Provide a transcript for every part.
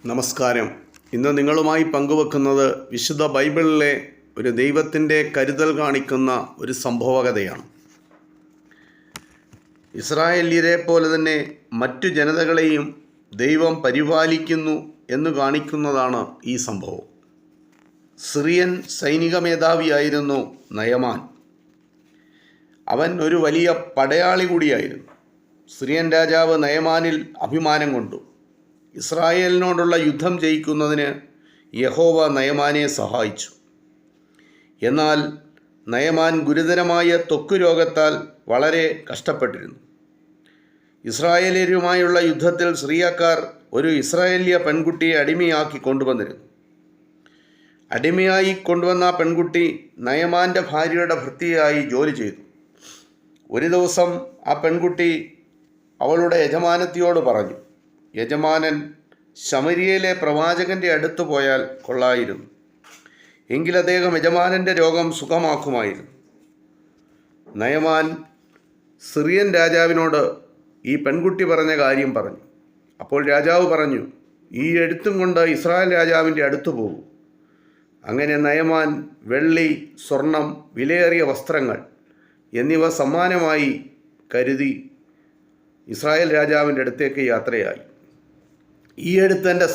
നമസ്കാരം. ഇന്ന് നിങ്ങളുമായി പങ്കുവെക്കുന്നത് വിശുദ്ധ ബൈബിളിലെ ഒരു ദൈവത്തിൻ്റെ കരുതൽ കാണിക്കുന്ന ഒരു സംഭവകഥയാണ്. ഇസ്രായേല്യരെ പോലെ തന്നെ മറ്റു ജനതകളെയും ദൈവം പരിപാലിക്കുന്നു എന്ന് കാണിക്കുന്നതാണ് ഈ സംഭവം. സിറിയൻ സൈനിക മേധാവിയായിരുന്നു നയമാൻ. അവൻ ഒരു വലിയ പടയാളി കൂടിയായിരുന്നു. സിറിയൻ രാജാവ് നയമാനിൽ അഭിമാനം കൊണ്ടു. ഇസ്രായേലിനോടുള്ള യുദ്ധം ജയിക്കുന്നതിന് യഹോവ നയമാനെ സഹായിച്ചു. എന്നാൽ നയമാൻ ഗുരുതരമായ ത്വക്ക് രോഗത്താൽ വളരെ കഷ്ടപ്പെട്ടിരുന്നു. ഇസ്രായേലിയരുമായുള്ള യുദ്ധത്തിൽ സിറിയക്കാർ ഒരു ഇസ്രായേലിയ പെൺകുട്ടിയെ അടിമയാക്കി കൊണ്ടുവന്നിരുന്നു. അടിമയായി കൊണ്ടുവന്ന ആ പെൺകുട്ടി നയമാൻ്റെ ഭാര്യയുടെ ഭൃത്യയായി ജോലി ചെയ്തു. ഒരു ദിവസം ആ പെൺകുട്ടി അവളുടെ യജമാനത്തിയോട് പറഞ്ഞു, യജമാനൻ ശമരിയയിലെ പ്രവാചകൻ്റെ അടുത്ത് പോയാൽ കൊള്ളായിരുന്നു. എങ്കിൽ അദ്ദേഹം യജമാനൻ്റെ രോഗം സുഖമാക്കുമായിരുന്നു. നയമാൻ സിറിയൻ രാജാവിനോട് ഈ പെൺകുട്ടി പറഞ്ഞ കാര്യം പറഞ്ഞു. അപ്പോൾ രാജാവ് പറഞ്ഞു, ഈ എഴുത്തും കൊണ്ട് ഇസ്രായേൽ രാജാവിൻ്റെ അടുത്ത് പോകും. അങ്ങനെ നയമാൻ വെള്ളി, സ്വർണം, വിലയേറിയ വസ്ത്രങ്ങൾ എന്നിവ സമ്മാനമായി കരുതി ഇസ്രായേൽ രാജാവിൻ്റെ അടുത്തേക്ക് യാത്രയായി. ഈ എഴുത്ത് എൻ്റെ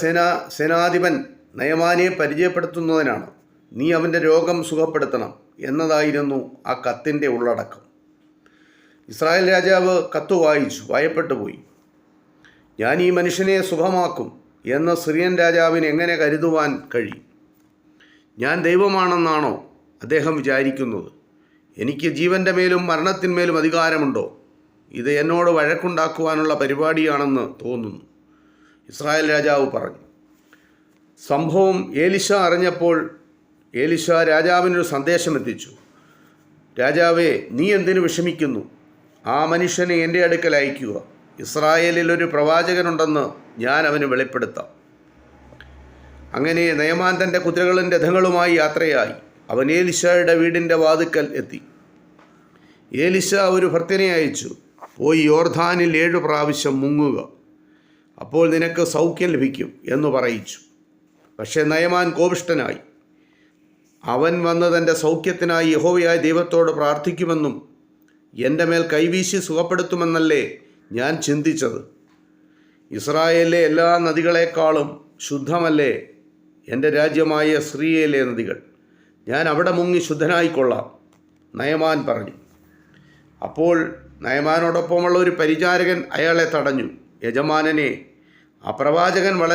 സേനാധിപൻ നയമാനെ പരിചയപ്പെടുത്തുന്നതിനാണ്. നീ അവൻ്റെ രോഗം സുഖപ്പെടുത്തണം എന്നതായിരുന്നു ആ കത്തിൻ്റെ ഉള്ളടക്കം. ഇസ്രായേൽ രാജാവ് കത്ത് വായിച്ചു ഭയപ്പെട്ടു പോയി. ഞാൻ ഈ മനുഷ്യനെ സുഖമാക്കും എന്ന് സിറിയൻ രാജാവിന് എങ്ങനെ കരുതുവാൻ കഴിയും? ഞാൻ ദൈവമാണെന്നാണോ അദ്ദേഹം വിചാരിക്കുന്നത്? എനിക്ക് ജീവൻ്റെ മേലും മരണത്തിന്മേലും അധികാരമുണ്ടോ? ഇത് എന്നോട് വഴക്കുണ്ടാക്കുവാനുള്ള പരിപാടിയാണെന്ന് തോന്നുന്നു, ഇസ്രായേൽ രാജാവ് പറഞ്ഞു. സംഭവം എലീശ അറിഞ്ഞപ്പോൾ എലീശ രാജാവിനൊരു സന്ദേശം എത്തിച്ചു. രാജാവേ, നീ എന്തിനു വിഷമിക്കുന്നു? ആ മനുഷ്യനെ എൻ്റെ അടുക്കൽ അയക്കുക. ഇസ്രായേലിൽ ഒരു പ്രവാചകനുണ്ടെന്ന് ഞാൻ അവന് വെളിപ്പെടുത്താം. അങ്ങനെ നയമാൻ തൻ്റെ കുതിരകളും രഥങ്ങളുമായി യാത്രയായി. അവൻ എലീശയുടെ വീടിൻ്റെ വാതിക്കൽ എത്തി. എലീശ ഒരു ഭൃത്യനെ അയച്ചു, പോയി യോർദാനിൽ 7 പ്രാവശ്യം മുങ്ങുക, അപ്പോൾ നിനക്ക് സൗഖ്യം ലഭിക്കും എന്ന് പറയിച്ചു. പക്ഷേ നയമാൻ കോപിഷ്ഠനായി. അവൻ വന്ന് തൻ്റെ സൗഖ്യത്തിനായി യഹോവയായ ദൈവത്തോട് പ്രാർത്ഥിക്കുമെന്നും എൻ്റെ മേൽ കൈവീശി സുഖപ്പെടുത്തുമെന്നല്ലേ ഞാൻ ചിന്തിച്ചത്. ഇസ്രായേലിലെ എല്ലാ നദികളെക്കാളും ശുദ്ധമല്ലേ എൻ്റെ രാജ്യമായ സിറിയയിലെ നദികൾ? ഞാൻ അവിടെ മുങ്ങി ശുദ്ധനായിക്കൊള്ളാം, നയമാൻ പറഞ്ഞു. അപ്പോൾ നയമാനോടൊപ്പമുള്ള ഒരു പരിചാരകൻ അയാളെ തടഞ്ഞു. യജമാനനെ, ആ പ്രവാചകൻ വളരെ